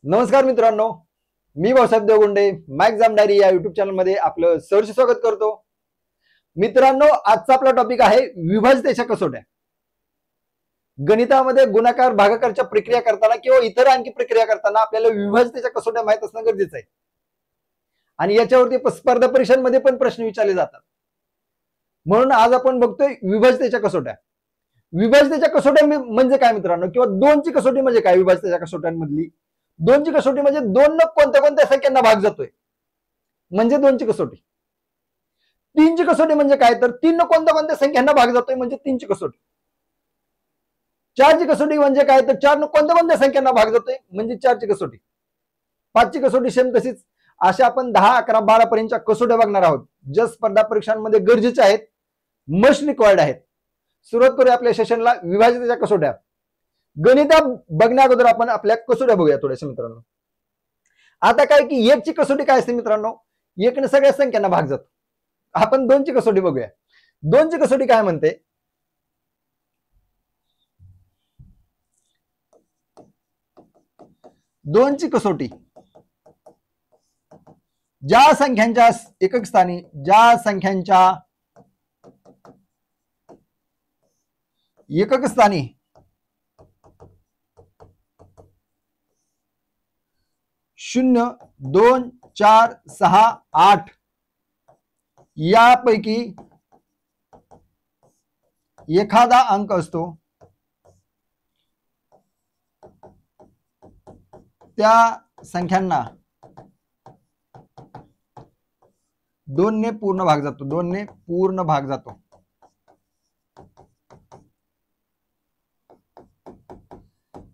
नमस्कार मित्रांनो, मी Bhausaheb देवगुंडे exam diary या युट्यूब चॅनल मध्ये आपलं सहर्ष स्वागत करतो. मित्रांनो, आजचा आपला टॉपिक आहे विभाज्यतेच्या कसोट्या. गणितामध्ये गुणाकार भागाकारच्या प्रक्रिया करताना किंवा इतर आणखी प्रक्रिया करताना आपल्याला विभाज्यतेच्या कसोट्या माहित असणं गरजेचं आहे. आणि याच्यावरती स्पर्धा परीक्षांमध्ये पण प्रश्न विचारले जातात. म्हणून आज आपण बघतोय विभाज्यतेच्या कसोट्या. विभाज्यतेच्या कसोट्या म्हणजे काय मित्रांनो, किंवा दोनची कसोटी म्हणजे काय? विभाज्यतेच्या कसोट्यांमधली दोनची कसोटी म्हणजे दोन न कोणत्या कोणत्या संख्यांना भाग जातोय म्हणजे दोनची कसोटी. तीनची कसोटी म्हणजे काय? तर तीन न कोणत्या कोणत्या संख्यांना भाग जातोय म्हणजे तीनची कसोटी. चारची कसोटी म्हणजे काय? तर चार न कोणत्या कोणत्या संख्यांना भाग जातोय म्हणजे चारची कसोटी. पाचची कसोटी सेम तशीच. अशा आपण 10, 11, 12 पर्यंतच्या कसोट्या बघणार आहोत, ज्या स्पर्धा परीक्षांमध्ये गरजेच्या आहेत, मस्ट रिक्वायर्ड आहेत. सुरुवात करूया आपल्या सेशनला विभाज्यतेच्या कसोट्या. गणित बघण्या अगोदर आपण आपल्या कसोट्या बघूया थोड्याशा मित्रांनो. आता काय की एकची कसोटी काय असते मित्रांनो? एकने सगळ्या संख्यांना भाग जातो. आपण दोनची कसोटी बघूया. दोनची कसोटी काय म्हणते? दोनची कसोटी ज्या संख्यांच्या एकक स्थानी एकक स्थानी 0, 2, 4, 6, 8 यापैकी एखादा अंक असतो, त्या संख्यांना 2 ने पूर्ण भाग जातो. 2 ने पूर्ण भाग जातो.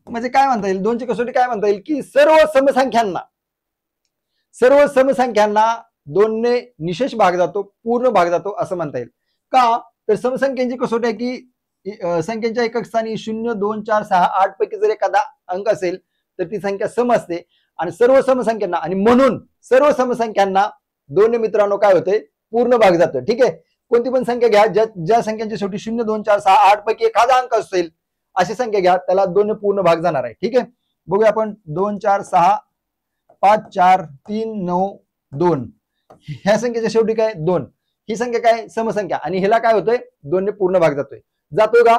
म्हणजे काय म्हणता येईल? दोनची कसोटी काय म्हणता येईल की सर्व समसंख्यांना 2 ने निशेष भाग जातो, पूर्ण भाग जातो असं म्हणता येईल. का? तर समसंख्यांची कसोटी आहे की संख्येच्या एकक स्थानी 0, 2, 4, 6, 8 पैकी जर एखादा अंक असेल तर ती संख्या सम असते. आणि सर्व समसंख्यांना, आणि म्हणून सर्व समसंख्यांना 2 ने मित्रांनो काय होते? पूर्ण भाग जातो. ठीक आहे. कोणती पण संख्या घ्या, ज्या संख्यांच्या शेवटी 0, 2, 4, 6, 8 पैकी एखादा अंक असेल अशी संख्या घ्या, त्याला 2 ने पूर्ण भाग जाणार आहे. ठीक आहे. बघूया आपण. 2, 4, 6, 5, 4, 3, 9, 2 ह्या संख्येच्या शेवटी काय? 2. ही संख्या काय? समसंख्या. आणि ह्याला काय होतोय? 2 ने पूर्ण भाग जातोय का?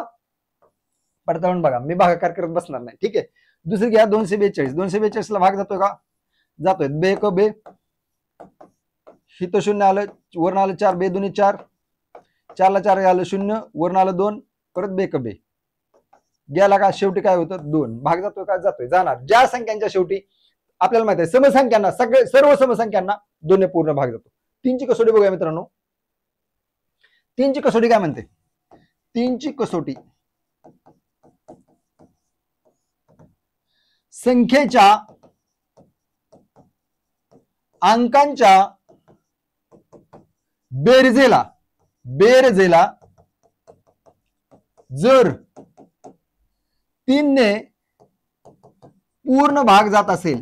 पडताळून बघा, मी भागाकार करत बसणार नाही. ठीक आहे. दुसरी घ्या. 242. 242 ला भाग जातोय का? जातोय. बे क बे, हिथं 0 आलं, वरून आलं 4, बे 2 4, 4 ला 4 आलं 0, वरून आलं 2, परत बे क बे गेला का? शेवटी काय होतं? 2. भाग जातोय का? जातोय. जाणार. ज्या संख्यांच्या शेवटी आपल्याला माहिती आहे समसंख्यांना, सर्व समसंख्यांना 2 ने पूर्ण भाग जातो. तीनची कसोटी बघूया मित्रांनो. तीनची कसोटी काय म्हणते? तीनची कसोटी संख्येच्या अंकांच्या बेरजेला जर 3 ने पूर्ण भाग जात असेल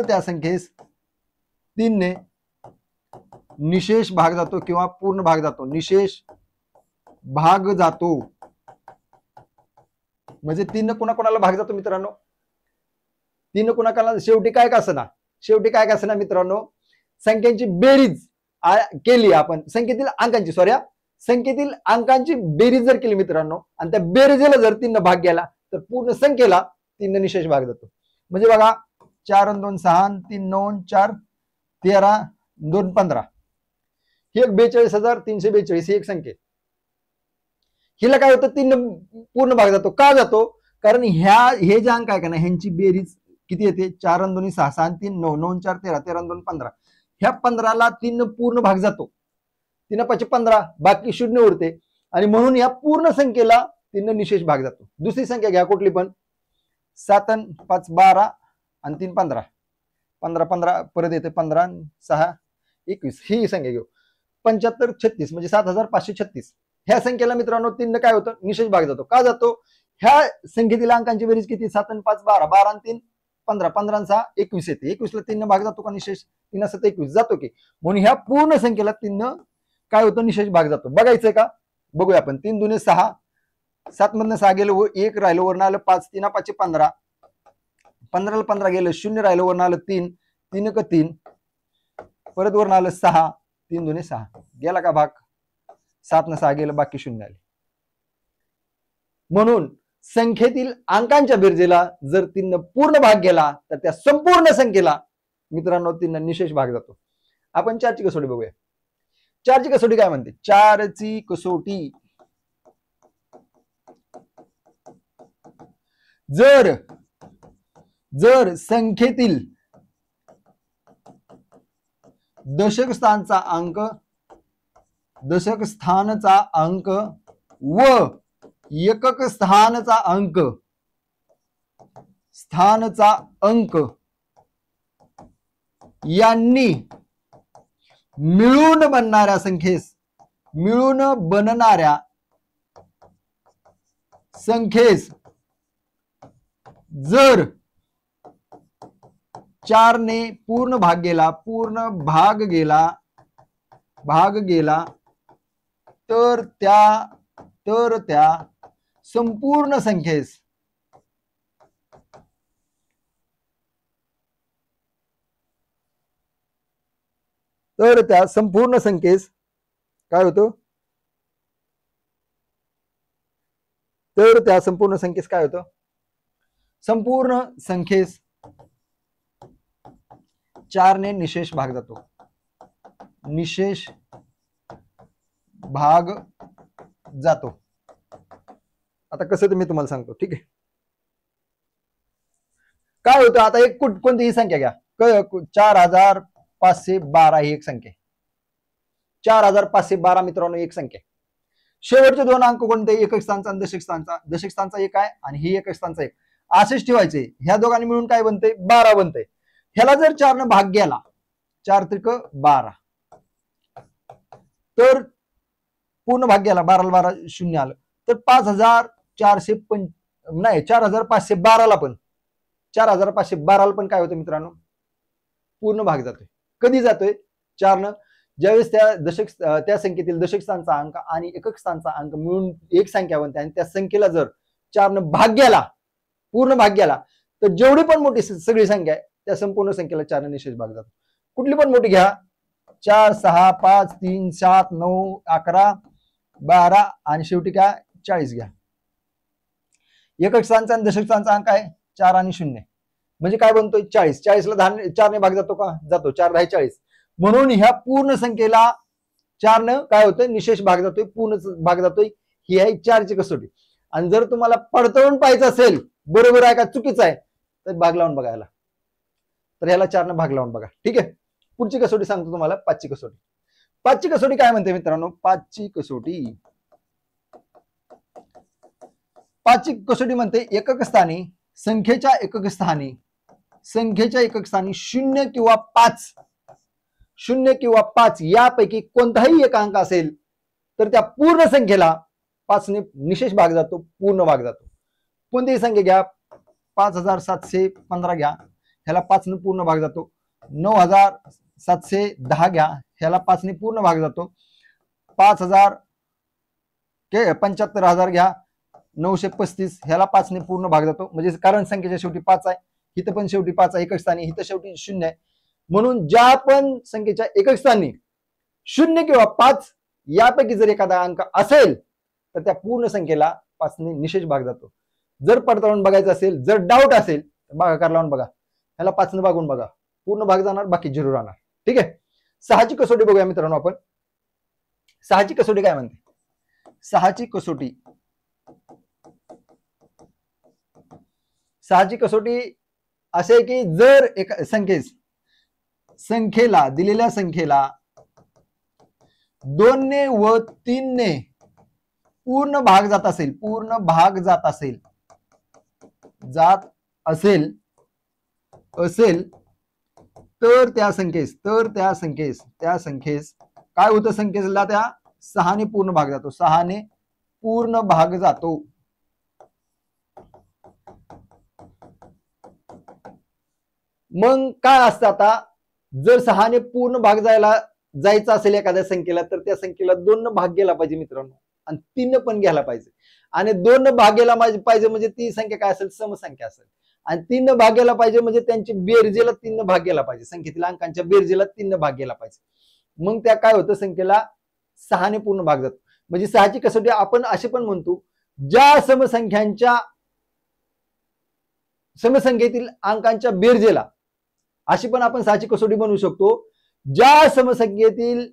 त्या संख्येस 3 ने निशेष भाग जातो किंवा पूर्ण भाग जातो. निशेष भाग जातो म्हणजे 3 ने कोणाकोणाला भाग जातो मित्रांनो? 3 ने कोणाकोणाला? शेवटी काय का असना मित्रांनो, संख्यांची बेरीज केली आपण, संख्येतील अंकांची बेरीज जर केली मित्रांनो, आणि त्या बेरीजेला जर 3 ने भाग गेला तर पूर्ण संख्येला 3 ने निशेष भाग जातो. म्हणजे बघा, 4 आणि 2 6, 3 9, 4 13, 2 15 ही एक 42,342 ही एक संख्या. हिला काय होतं? 3 ने पूर्ण भाग जातो. का जातो? कारण हे जे अंक आहे का ना, ह्यांची बेरीज किती येते? 4 आणि 2 6, 6 आणि 3 9, 9 4 13, 13 आणि 2 15. ह्या 15 ला 3 ने पूर्ण भाग जातो. 3 5 15, बाकी 0 उरते. आणि म्हणून या पूर्ण संख्येला 3 ने निशेष भाग जातो. दुसरी संख्या घ्या कुठली पण. 7 आणि 5 12 आणि 3 15, 15 15 परत येते 15, 6 21 ही संख्या घेऊ. 75 36 म्हणजे 7536 ह्या संख्येला मित्रांनो 3 ने काय होतं? निशेष भाग जातो. का जातो? ह्या संख्येतील अंकांची बेरीज किती? 7 आणि 5 12, 12 आणि 3 15, 15 21 येते. 21ला 3 भाग जातो का निशेष? 3 असं 21 जातो की. म्हणून ह्या पूर्ण संख्येला 3 काय होतं? निशेष भाग जातो. बघायचंय का? बघूया आपण. 3 दुने 6, 7 मधनं 6 गेलं, 1 राहिलं, वरनं आलं 5, 3 5 15, 15ला 15 गेलं, 0 राहिलं, वरनं आलं 3, 3 क 3, परत वरनं आलं 6, 3 दुने 6, गेला का भाग? 7 न 6 गेलं, बाकी 0 आले. म्हणून संख्येतील अंकांच्या बेरजेला जर 3 पूर्ण भाग गेला तर त्या संपूर्ण संख्येला मित्रांनो 3 निशेष भाग जातो. आपण 4ची कसोटी बघूया. 4ची कसोटी काय म्हणते? 4ची कसोटी जर संख्येतील दशक स्थानचा अंक व एकक स्थानचा अंक यांनी मिळून बनणाऱ्या संख्येस जर 4 ने पूर्ण भाग गेला तर त्या संपूर्ण संख्येस काय होतं? संपूर्ण संख्येस 4 ने निशेष भाग जातो. आता कसं ते मी तुम्हाला सांगतो. ठीक आहे. काय होतं? आता एक कोणतीही संख्या घ्या. 4512 ही एक संख्या. 4512 मित्रांनो एक संख्या. शेवटचे 2 अंक कोणते? एकक स्थानचा आणि दशक स्थानचा. दशक स्थानचा 1 आहे आणि ही एकक स्थानचा 1. असेच ठेवायचे. ह्या दोघांनी मिळून काय बनते? 12 बनते. ह्याला जर 4 ने भाग गेला, 4 त्रिक 12, तर पूर्ण भाग गेला, 12 ला 12 0 आलं, तर 4512 ला पण 4512 ला पण काय होतं मित्रांनो? पूर्ण भाग जातोय. कधी जातोय? 4 न ज्यावेळेस त्या संख्येतील दशक स्थानचा अंक आणि एकक स्थानचा अंक मिळून एक संख्या बनते आणि त्या संख्येला जर 4 न पूर्ण भाग गेला, तर जेवढी पण मोठी सगळी संख्या आहे त्या संपूर्ण संख्येला 4 ने निशेष भाग जातो. कुठली पण मोठी घ्या, 4 6 5 3 7 9 11 12 आणि शेवटी काय 40 घ्या. एकक स्थानचा आणि दशक स्थानचा अंक आहे 4 आणि 0, म्हणजे काय बनतोय? 40. 40ला 4 ने भाग जातो का? जातो. 4 10 40. म्हणून ह्या पूर्ण संख्येला 4 न काय होतं? निशेष भाग जातोय, पूर्ण भाग जातोय. ही आहे 4ची कसोटी. आणि जर तुम्हाला पडताळून पाहायचं असेल बरोबर आहे का चुकीचं आहे तर भाग लावून बघायला, तर ह्याला 4 न भाग लावून बघा. ठीक आहे. पुढची कसोटी सांगतो तुम्हाला, 5ची कसोटी. 5ची कसोटी काय म्हणते मित्रांनो? 5ची कसोटी म्हणते एकक स्थानी संख्येच्या एकक स्थानी 0 किंवा 5 यापैकी कोणताही एक अंक असेल तर त्या पूर्ण संख्येला 5 ने निशेष भाग जातो, पूर्ण भाग जातो. कोणतीही संख्या घ्या, 5715 घ्या, ह्याला 5 ने पूर्ण भाग जातो. 9710 घ्या, ह्याला 5 ने पूर्ण भाग जातो. 75000 घ्या, 935 ह्याला 5 ने पूर्ण भाग जातो. म्हणजे कारण संख्येच्या शेवटी 5 आहे, इथं पण शेवटी 5 आहे एकक स्थानी, इथं शेवटी 0 आहे. म्हणून ज्या पण संख्येच्या एकक स्थानी 0 किंवा 5 यापैकी जर एखादा अंक असेल तर त्या पूर्ण संख्येला 5 ने निशेष भाग जातो. जर पडताळून बघायचं असेल, जर डाऊट असेल तर भागाकार लावून बघा, ह्याला 5 ने भागून बघा, पूर्ण भाग जाणार, बाकी 0 राहणार. ठीक आहे. 6ची कसोटी बघूया मित्रांनो आपण. 6ची कसोटी काय म्हणते? 6ची कसोटी असे की जर एक दिलेल्या संख्येला 2 ने व 3 ने पूर्ण भाग जात असेल तर त्या संख्येस काय होतं? संख्येला त्या 6 ने पूर्ण भाग जातो. 6 ने पूर्ण भाग जातो. मग काय असतं आता, जर 6ने पूर्ण भाग जायचा असेल एखाद्या संख्येला, तर त्या संख्येला 2 भाग गेला पाहिजे मित्रांनो, आणि 3 पण घ्यायला पाहिजे. आणि 2 भाग गेला पाहिजे म्हणजे ती संख्या काय असेल, समसंख्या असेल. आणि 3 भाग गेला पाहिजे म्हणजे त्यांची बेरजेला 3 भाग गेला पाहिजे, संख्येतील अंकांच्या बेरजेला 3 भाग गेला पाहिजे. मग त्या काय होतं, संख्येला 6ने पूर्ण भाग जातो. म्हणजे 6ची कसोटी आपण असे पण म्हणतो, ज्या समसंख्येतील अंकांच्या बेरजेला, अशी पण आपण 6ची कसोटी बनवू शकतो, ज्या समसंख्येतील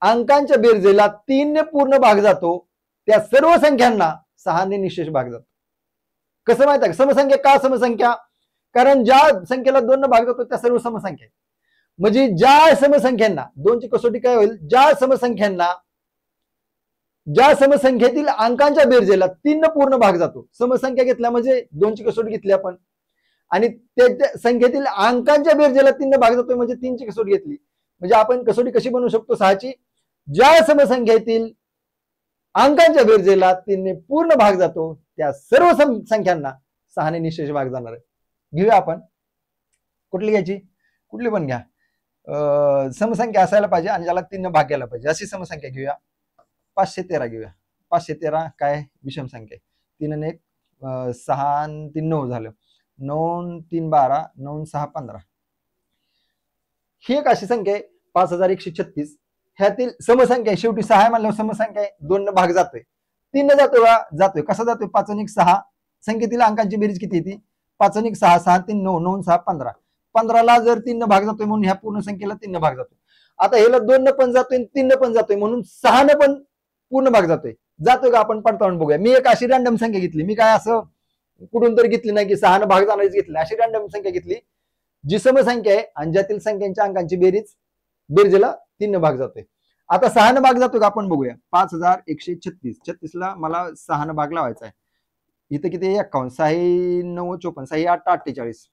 अंकांच्या बेरजेला 3ने पूर्ण भाग जातो, त्या सर्व संख्यांना 6ने निशेष भाग जातो. कसं माहित आहे का, समसंख्या का समसंख्या, कारण ज्या संख्येला 2 भाग जातो त्या सर्व समसंख्या. म्हणजे ज्या समसंख्यांना, 2ची कसोटी काय होईल, ज्या समसंख्येतील अंकांच्या बेरजेला 3 पूर्ण भाग जातो, समसंख्या घेतल्या म्हणजे 2ची कसोटी घेतली आपण, आणि त्या संख्येतील अंकांच्या बेरजेला 3 भाग जातोय म्हणजे 3ची कसोटी घेतली. म्हणजे आपण कसोटी कशी बनवू शकतो 6ची, ज्या समसंख्येतील अंकांच्या बेरजेला 3ने पूर्ण भाग जातो, त्या सर्व संख्यांना 6ने निशेष भाग जाणार आहे. घेऊया आपण, कुठली घ्यायची, कुठली पण घ्या, समसंख्या असायला पाहिजे आणि ज्याला 3 भाग गेला पाहिजे अशी समसंख्या घेऊया. 513 घेऊया. 513 काय विषम संख्या, 3 आणि 1 6 आणि 3 9 झालं, 9 3 12, 9 6 15. ही एक अशी संख्या आहे 5136. ह्यातील समसंख्या आहे, शेवटी 6 म्हणल्यावर समसंख्या आहे, 2 भाग जातोय, 3 जातोय का, जातोय. कसा जातोय, 5 आणि 1 6, संख्येतील अंकांची बेरीज किती येते, 5 आणि 1 6, 6 3 9, 9 6 15. 15ला जर 3 भाग जातोय म्हणून ह्या पूर्ण संख्येला 3 भाग जातोय. आता ह्याला 2 पण जातोय 3 पण जातोय म्हणून 6 पण पूर्ण भाग जातोय का, आपण पडताळून बघूया. मी एक अशी रँडम संख्या घेतली, मी काय असं कुठून तरी घेतली नाही की 6 भाग जाणारीच घेतली, अशी रँडम संख्या घेतली जी समसंख्या आहे आणि ज्यातील संख्यांच्या अंकांची बेरजेला 3 भाग जातोय. आता 6 भाग जातो का आपण बघूया. 5136, 36ला मला 6 भाग लावायचा आहे. इथं किती, 51, 6 9 54, 6 8 48,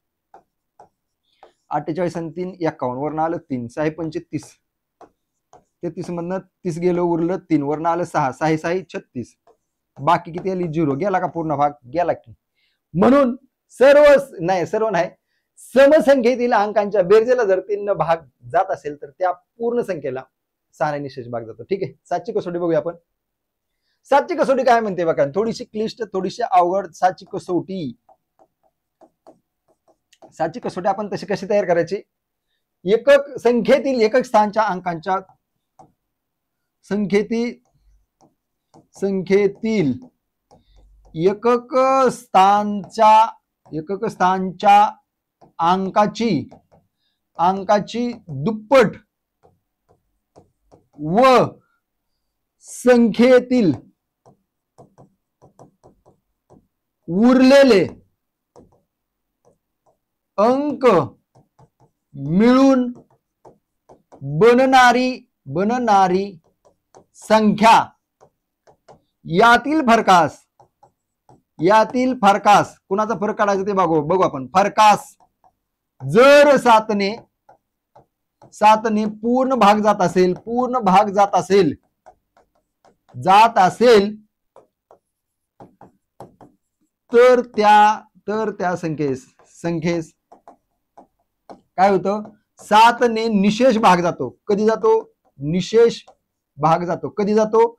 48 आणि 3 51, वरनं आलं 3, 6 35, 33 मधनं 30 गेलं, उरलं 3, वरनं आलं 6, 6 6 36, बाकी किती आली 0, गेला का पूर्ण भाग, गेला की. म्हणून सर्व नाही, समसंख्येतील अंकांच्या बेरजेला जर 3 भाग जात असेल तर त्या पूर्ण संख्येला 6ने निशेष भाग जातो. ठीक आहे, 7ची कसोटी बघूया आपण. 7ची कसोटी काय म्हणते बघा, थोडीशी क्लिष्ट, थोडीशी अवघड 7ची कसोटी. 7ची कसोटी आपण तशी कशी तयार करायची, संख्येतील एकक स्थानच्या अंकांच्या संख्येतील एकक स्थानच्या अंकाची दुप्पट व संख्येतील उरलेले अंक मिळून बनणारी संख्या यातील फरकास कुणाचा फरक काढायचा ते बघू आपण. फरकास जर 7ने पूर्ण भाग जात असेल तर त्या संख्येस काय होतं, 7ने निशेष भाग जातो. कधी जातो, निशेष भाग जातो. कधी जातो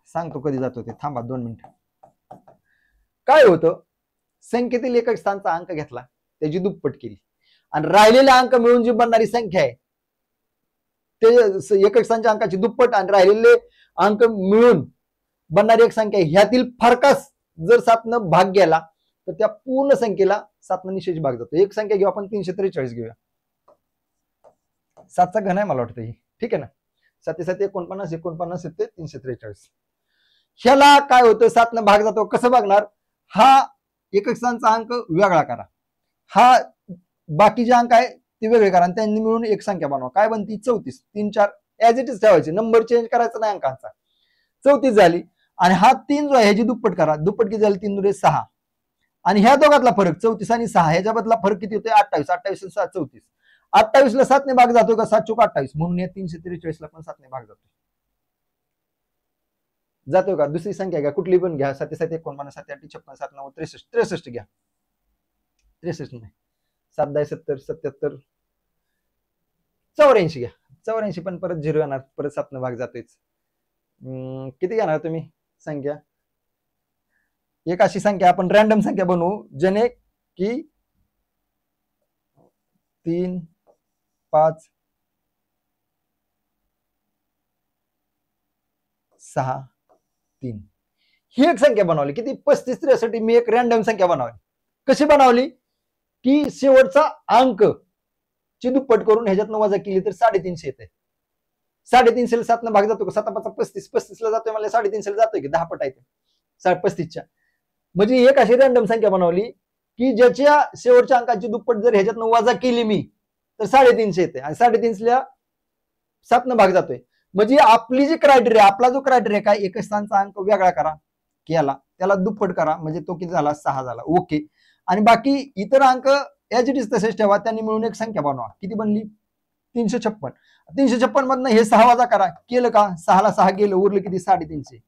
सांगतो कधी जातो ते, थांबा 2 मिनिटं. काय होतं, संख्येतील एकक स्थानचा अंक घेतला, त्याची दुप्पट केली आणि राहिलेले अंक मिळून जी बनणारी संख्या आहे ते एकक स्थानच्या अंकाची दुप्पट आणि राहिलेले अंक मिळून बनणारी एक संख्या, ह्यातील फरकास जर 7न भाग गेला तर त्या पूर्ण संख्येला 7न निशेष भाग जातो. एक संख्या घेऊ आपण, 343 घेऊया. 7चा घन आहे मला वाटतं ही, ठीक आहे ना. 7 7 49, 49 7 343. ह्याला काय होतं, 7न भाग जातो. कसं भागणार, हा एकक स्थानचा अंक वेगळा करा, हा बाकीचे अंक आहे ते वेगळे करा आणि त्यांनी मिळून एक संख्या बनवा. काय बनती, 34. 3 4 ऍज इट इज ठेवायचे, नंबर चेंज करायचा नाही अंकांचा. 34 झाली आणि हा 3 जो आहे ह्याची दुप्पट करा. दुप्पट किती झाली, 3 दुणे 6. आणि ह्या दोघातला फरक 34 आणि 6 ह्याच्या बदला फरक किती होतोय, 28. 28 आणि 6 34. 28ला 7ने भाग जातो का, 7 चोक 28, म्हणून या 343ला पण 7ने भाग जातोय का. दुसरी संख्या घ्या, कुठली पण घ्या, 7 7 49, 7 8 56, 7 9 63 घ्या. 63 नाही, 7×10 77 84 घ्या. 84 पण परत 0 येणार, परत 7 भाग जातोयच. किती घेणार तुम्ही संख्या? एक अशी संख्या आपण रॅन्डम संख्या बनवू ज्याने की 3 5 6 3 ही एक संख्या बनवली. किती? 35 63. मी एक रॅन्डम संख्या बनवली. कशी बनवली? की शेवटचा अंक ची दुप्पट करून ह्याच्यातनं वजा केली तर 350 येते. 350 ला 7 भाग जातो का? 7×5 35. 35 ला जातोय मला 350 ला जातोय की 10 पट आहे 35च्या. म्हणजे एक अशी रॅन्डम संख्या बनवली की ज्याच्या शेवटच्या अंकाची दुप्पट जर ह्याच्यातनं वजा केली मी तर 350 येते आणि 350 ला 7 भाग जातोय. म्हणजे आपली जी क्रायटेरिया, आपला जो क्रायटेरिया काय, एकच स्थानचा अंक वेगळा करा केला, त्याला दुप्पट करा, म्हणजे तो किती झाला? 6 झाला. ओके. आणि बाकी इतर अंक ॲज इट इज तसेच ठेवा. त्यांनी मिळून एक संख्या बनवा. किती बनली? 356. 356 मधनं हे 6 वजा करा. केलं का? 6 ला 6 गेलं, उरलं किती? 350.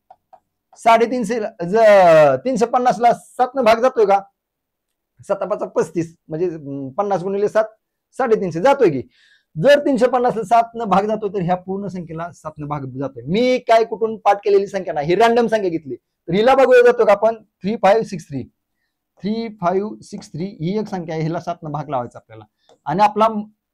350 ला 7 भाग जातोय का? 7×5 35 म्हणजे 50 × 7 350 जातोय की. जर 350 ला 7 भाग जातोय तर ह्या पूर्ण संख्येला 7 भाग जातोय. मी काय कुठून पाठ केलेली संख्या नाही, ही रॅन्डम संख्या घेतली. तर हिला बघूया जातो का आपण? 3563. 3563 ही एक संख्या आहे, हिला 7 भाग लावायचा आपल्याला. आणि आपला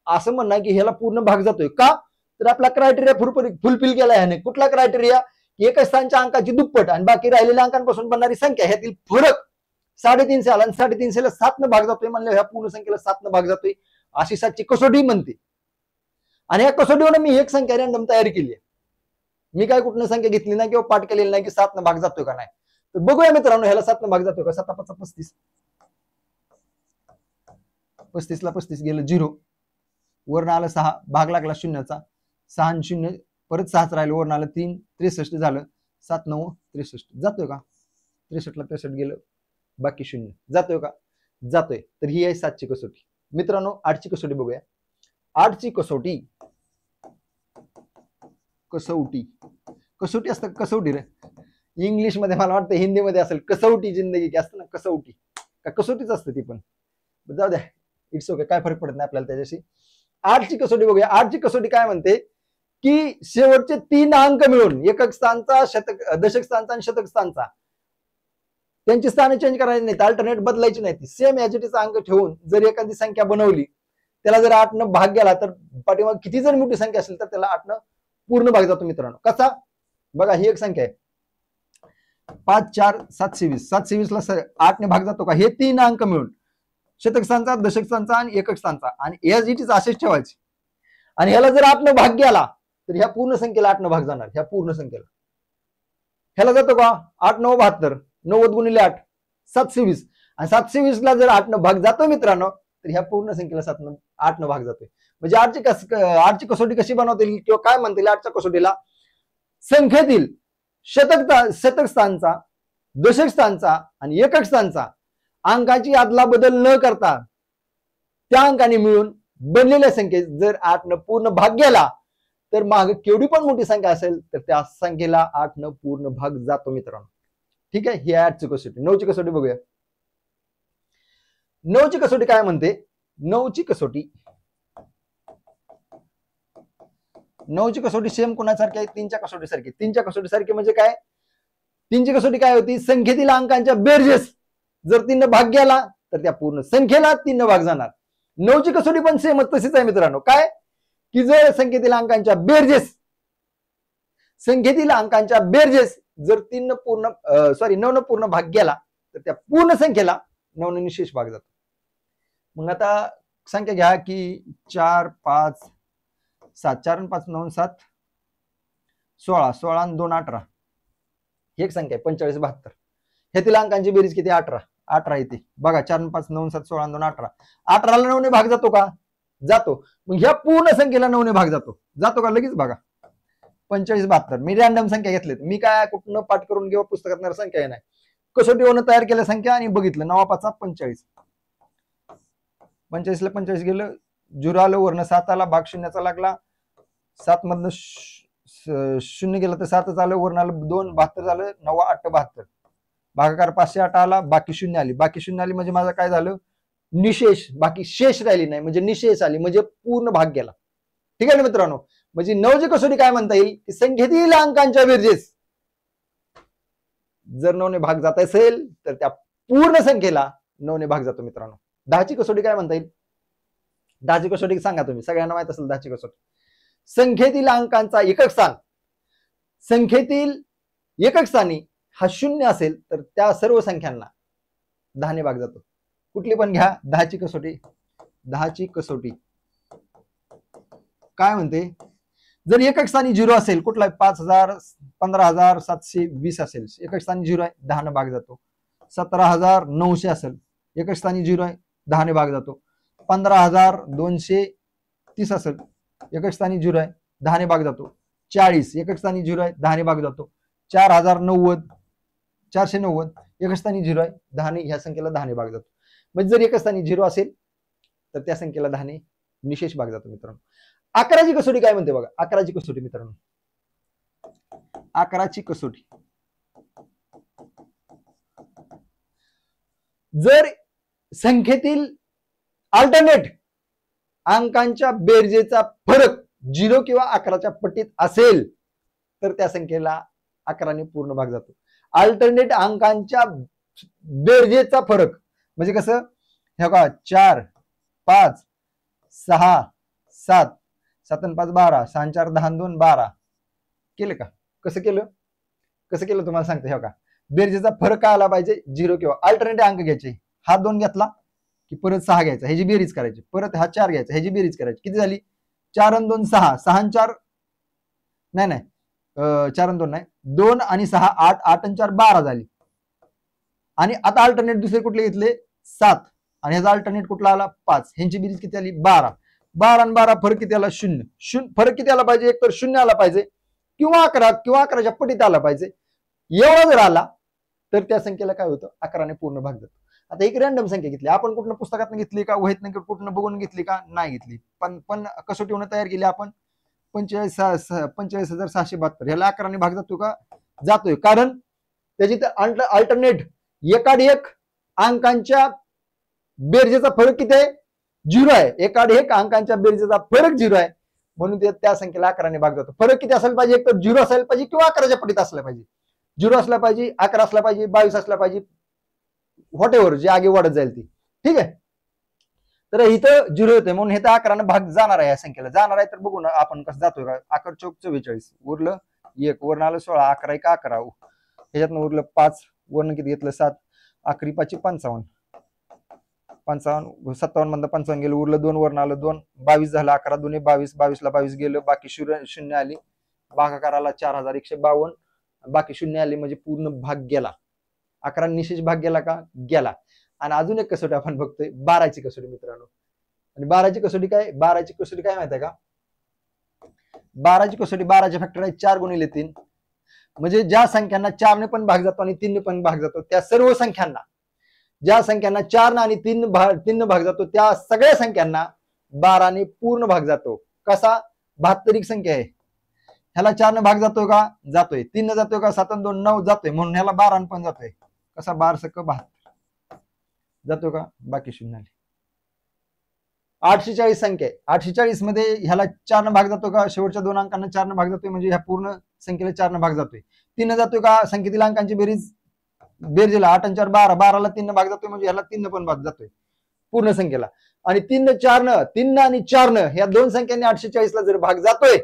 असं म्हणणं आहे की ह्याला पूर्ण भाग जातोय का? तर आपला क्रायटेरिया फुलफिल केला ह्याने. कुठला क्रायटेरिया? एकच स्थानच्या अंकाची दुप्पट आणि बाकी राहिलेल्या अंकांपासून बनणारी संख्या ह्यातील फरक 350 आला आणि 350 ला 7 भाग जातोय म्हणलं ह्या पूर्ण संख्येला 7 भाग जातोय. अशी 7ची कसोटी म्हणते. आणि या कसोटीवर मी एक संख्या रॅन्डम तयार केली आहे. मी काय कुठनं संख्या घेतली नाही किंवा पाठ केलेली नाही की 7 भाग जातोय का नाही. तर बघूया मित्रांनो ह्याला 7 भाग जातोय का? 7×5 35. 35 ला 35 गेलं 0, वरून आलं 6, भाग लागला शून्याचा. 6 आणि 0 परत 6च राहिलं, वरून आलं 3, 63 झालं. 7 9 63 जातोय का? 63 ला 63 गेलं, बाकी 0 जातोय का? जातोय. तर ही आहे 7ची कसोटी. मित्रांनो 8ची कसोटी बघूया. 8ची कसोटी, कसोटी असतं, कसोटी रे इंग्लिश मध्ये, मला वाटतं हिंदीमध्ये असेल कसौटी जिंदगी की असतं ना, कसौटी का कसोटीच असतं ती पण. जाऊ द्या, इट्स ओके, काय फरक पडत नाही आपल्याला त्याच्याशी. 8ची कसोटी बघूया. 8ची कसोटी काय म्हणते की शेवटचे 3 अंक मिळून एकक स्थानचा, दशक स्थानचा आणि शतक स्थानचा, त्यांची स्थाने चेंज करायची नाहीत, अल्टरनेट बदलायची नाही. सेम ॲज इट इज अंक ठेवून जर एखादी संख्या बनवली, त्याला जर 8 न भाग गेला तर पाठीमाग किती जर मोठी संख्या असेल तर त्याला 8 न पूर्ण भाग जातो. मित्रांनो कसा? बघा, ही एक संख्या आहे 5 4 720. 720 ला 8 ने भाग जातो का? हे 3 अंक मिळून शतक स्थानचा, दशक स्थानचा आणि एकक स्थानचा, आणि ॲज इट इज असेच ठेवायचे. आणि ह्याला जर 8 न भाग गेला तर ह्या पूर्ण संख्येला 8 न भाग जाणार. ह्या पूर्ण संख्येला ह्याला जातो का? 8 9 72, 90 × 8 720. आणि 720 ला जर 8 न भाग जातो मित्रांनो तर ह्या पूर्ण संख्येला 8 न भाग जातोय. म्हणजे 8ची कसोटी कशी बनवता येईल किंवा काय म्हणता येईल 8च्या कसोटीला? संख्येतील शतक स्थानचा, दशक स्थानचा आणि एकक स्थानचा अंकाची अदला बदल न करता त्या अंकाने मिळून बनलेल्या संख्येत जर 8 न पूर्ण भाग गेला तर माग केवढी पण मोठी संख्या असेल तर त्या संख्येला 8 न पूर्ण भाग जातो. मित्रांनो ठीक आहे, ही 8ची कसोटी. 9ची कसोटी बघूया. 9ची कसोटी काय म्हणते? 9ची कसोटी सेम कोणासारखी आहे? 3च्या कसोटी सारखी. 3च्या कसोटी सारखी म्हणजे काय? 3ची कसोटी काय होती? संख्येतील अंकांच्या बेरजेस जर 3 न भाग गेला तर त्या पूर्ण संख्येला 3 न भाग जाणार. 9ची कसोटी पण सेम तशीच आहे मित्रांनो. काय की जर संख्येतील अंकांच्या बेरजेस जर 9 न पूर्ण भाग गेला तर त्या पूर्ण संख्येला 9 ने निशेष भाग जातो. मग आता संख्या घ्या की 4 5 7, 4 आणि 5 9 7 16, 16 आणि 2 18. ही एक संख्या आहे 45 72. ह्यातील अंकांची बेरीज किती? 18 येते. बघा 4 आणि 5 9 7 16 आणि 2 18. 18 ला 9 ने भाग जातो का? जातो. मग ह्या पूर्ण संख्येला 9 ने भाग जातो का? लगेच बघा 45 72. मी रॅन्डम संख्या घेतलीत. मी काय कुठनं पाठ करून किंवा पुस्तकात संख्या नाही, कसोटीवरून तयार केल्या संख्या आणि बघितलं 9 5 45. 45 ला 45 गेलं, 0 आलं, वरनं 7 आला, भाग शून्याचा लागला. 7 मधनं 0 गेलं तर 7च आलं, वरून आलं 2 72 झालं. 9 8 72. भागाकार 508 आला, बाकी 0 आली. बाकी 0 आली म्हणजे माझं काय झालं? निशेष, बाकी शेष राहिली नाही, म्हणजे निशेष आली म्हणजे पूर्ण भाग गेला. ठीक आहे ना मित्रांनो. म्हणजे 9ची कसोटी काय म्हणता येईल की संख्येतील अंकांच्या बेरजेस जर 9ने भाग जात असेल तर त्या पूर्ण संख्येला 9ने भाग जातो मित्रांनो. 10ची कसोटी काय म्हणता येईल? 10ची कसोटी सांगा तुम्ही, सगळ्यांना माहित असेल 10ची कसोटी. संख्येतील अंकांचा एकक स्थान, संख्येतील एकक स्थानी हा 0 असेल तर त्या सर्व संख्यांना 10ने भाग जातो. कुठली पण घ्या 10ची कसोटी. 10ची कसोटी काय म्हणते? जर एकक स्थानी 0 असेल, कुठला 5000, 15720 असेल, एकक स्थानी 0 आहे, 10ने भाग जातो. 17900 असेल, एकक स्थानी 0 आहे, 10ने भाग जातो. 15230 असेल, एकक स्थानी 0 आहे, 10ने भाग जातो. 40 एकक स्थानी 0 आहे, 10ने भाग जातो. 4090 490 एकक स्थानी 0 आहे, 10ने, ह्या संख्येला 10ने भाग जातो. म्हणजे जर एकक स्थानी 0 असेल तर त्या संख्येला 10ने निशेष भाग जातो मित्रांनो. 11ची कसोटी काय म्हणते बघा. 11ची कसोटी मित्रांनो, 11ची कसोटी जर संख्येतील अल्टरनेट अंकांच्या बेरजेचा फरक 0 किंवा 11च्या पटीत असेल तर त्या संख्येला 11ने पूर्ण भाग जातो. अल्टरनेट अंकांच्या बेरजेचा फरक म्हणजे कसं, हे बघा 4 5 6 7 7 5 12 6 4 10 2 12 केलं का? कसं केलं? कसं केलं तुम्हाला सांगतो. हे बघा बेरजेचा फरक काय आला पाहिजे? 0 किंवा अल्टरनेट अंक घ्यायचे. हा 2 घेतला की परत 6 घ्यायचा, ह्याची बेरीज करायची. परत हा 4 घ्यायचा, ह्याची बेरीज करायची. किती झाली? 4 आणि 2 6, 6 आणि 4 नाही 4 आणि 2 नाही, 2 आणि 6 8, 8 आणि 4 12 झाली. आणि आता अल्टरनेट दुसरे कुठले घेतले? 7 आणि ह्याचा अल्टरनेट कुठला आला? 5. ह्यांची बेरीज किती आली? 12. 12 आणि 12 फरक किती आला? 0. फरक किती आला पाहिजे? एक तर 0 आला पाहिजे किंवा 11 किंवा 11च्या पटीत आला पाहिजे. एवढा जर आला तर त्या संख्येला काय होतं? 11ने पूर्ण भाग जातो. आता एक रँडम संख्या घेतली आपण, कुठल्या पुस्तकातून घेतली का, वहीतनं कुठनं बघून घेतली का? नाही घेतली, पण कसोटीवरून तयार केली आपण. 45,672 ह्याला 11ने भाग जातो का? जातोय. कारण त्याची अल्टरनेट एकाड एक अंकांच्या बेरजेचा फरक किती आहे? 0 आहे. एकाड एक अंकांच्या बेरजेचा फरक 0 आहे, म्हणून त्या संख्येला 11ने भाग जातो. फरक किती असायला पाहिजे? एक तर 0 असायला पाहिजे किंवा 11च्या पटीत असला पाहिजे. 0 असला पाहिजे, 11 असला पाहिजे, 22 असला पाहिजे, व्हॉट एव्हर जे आगे वाढत जाईल ती. ठीक आहे. तर इथं 0 होते म्हणून हे तर 11ने भाग जाणार आहे. या संख्येला जाणार आहे तर बघू ना आपण कसं जातोय का. 11 चौक 44 उरलं 1, वरण आलं 16, 11 1 11, ह्याच्यातनं उरलं 5, वर्ण किती घेतलं 7, 11 5 55, 57 मधलं 55 गेलं, उरलं 2, वर्ण आलं 2, 22 झालं. 11 2 22, 22ला 22 गेलं, बाकी 0 आली. भागाकाराला 4152, बाकी 0 आली म्हणजे पूर्ण भाग गेला. 11 निशेष भाग गेला का? गेला. आणि अजून एक कसोटी आपण बघतोय 12ची कसोटी मित्रांनो. आणि 12ची कसोटी काय? 12ची कसोटी काय माहिती आहे का? 12ची कसोटी 12चे फॅक्टर आहे 4 गुणिले 3. म्हणजे ज्या संख्यांना 4ने पण भाग जातो आणि 3ने पण भाग जातो त्या सर्व संख्यांना, ज्या संख्यांना 4 आणि 3 भाग जातो त्या सगळ्या संख्यांना 12ने पूर्ण भाग जातो. कसा? 72 एक संख्या आहे, ह्याला 4ने भाग जातो का? जातोय. 3 जातोय का? 7 आणि 2 9 जातोय, म्हणून ह्याला 12 पण जातोय. कसा? 12 सक 72 जातो का? बाकी 0 आले. 840 संख्या आहे. 840 मध्ये ह्याला 4ने भाग जातो का? शेवटच्या 2 अंकांना 4ने भाग जातोय, म्हणजे ह्या पूर्ण संख्येला 4ने भाग जातोय. 3 जातोय का? संख्येतील अंकांची बेरजेला 8 आणि 4 12, 12ला 3ने भाग जातोय, म्हणजे ह्याला 3 पण भाग जातोय पूर्ण संख्येला. आणि 3 आणि 4 ह्या दोन संख्यांनी 840 ला जर भाग जातोय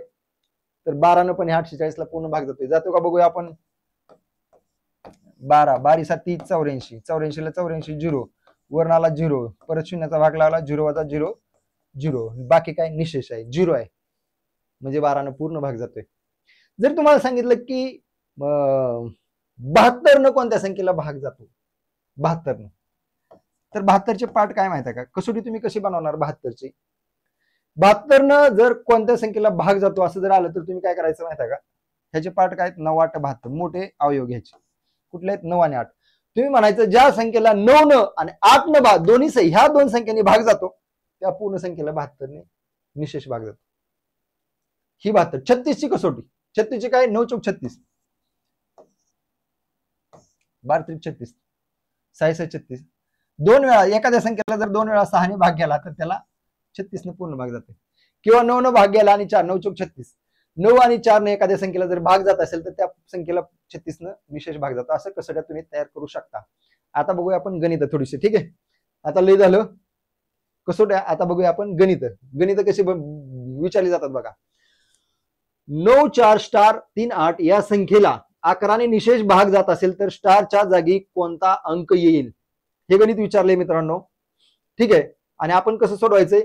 तर 12 पण 840 ला पूर्ण भाग जातोय. जातो का? बघूया आपण. 12 12 7 84, 84 ला 84 0, वर्णाला 0, परत 0चा भाग लावला 0 वजा 0 0, बाकी काय? निशेष आहे, 0 आहे, म्हणजे 12 पूर्ण भाग जातोय. जर तुम्हाला सांगितलं की 72 न कोणत्या संख्येला भाग जातो? 72 न, तर 72चे पार्ट काय माहिती आहे का? कसोटी तुम्ही कशी बनवणार 72ची? 72 न जर कोणत्या संख्येला भाग जातो असं जर आलं तर तुम्ही काय करायचं माहिती आहे का? ह्याचे पार्ट काय आहेत? 9 8 72, मोठे अवयव घ्यायचे. कुठले आहेत? 9 आणि 8. तुम्ही म्हणायचं ज्या संख्येला 9 न आणि 8 न दोन्ही ह्या दोन संख्यांनी भाग जातो त्या पूर्ण संख्येला 72 ने निशेष भाग जातो. ही 72. 36 ची कसोटी. 36 ची काय? 9 चौक 36, 12 त्रिक 36, 6 6 36, 2 वेळा एखाद्या संख्येला जर 2 वेळा 6 ने भाग गेला तर त्याला 36 ने पूर्ण भाग जाते, किंवा 9 न भाग गेला आणि 4 9 चौक 36, 9 आणि 4 ने एखाद्या संख्येला जर भाग जात असेल तर त्या संख्येला 36 न निशेष भाग जातो. असं कसोट्या तुम्ही तयार करू शकता. आता बघूया आपण गणित थोडीशी. ठीक आहे, आता लय झालं कसोट्या, आता बघूया आपण गणित. गणित कशी विचारली जातात बघा. 9 4 स्टार 3 8 या संख्येला 11 ने निशेष भाग जात असेल तर स्टारच्या जागी कोणता अंक येईल, हे गणित विचारले मित्रांनो. ठीक आहे, आणि आपण कसं सोडवायचंय,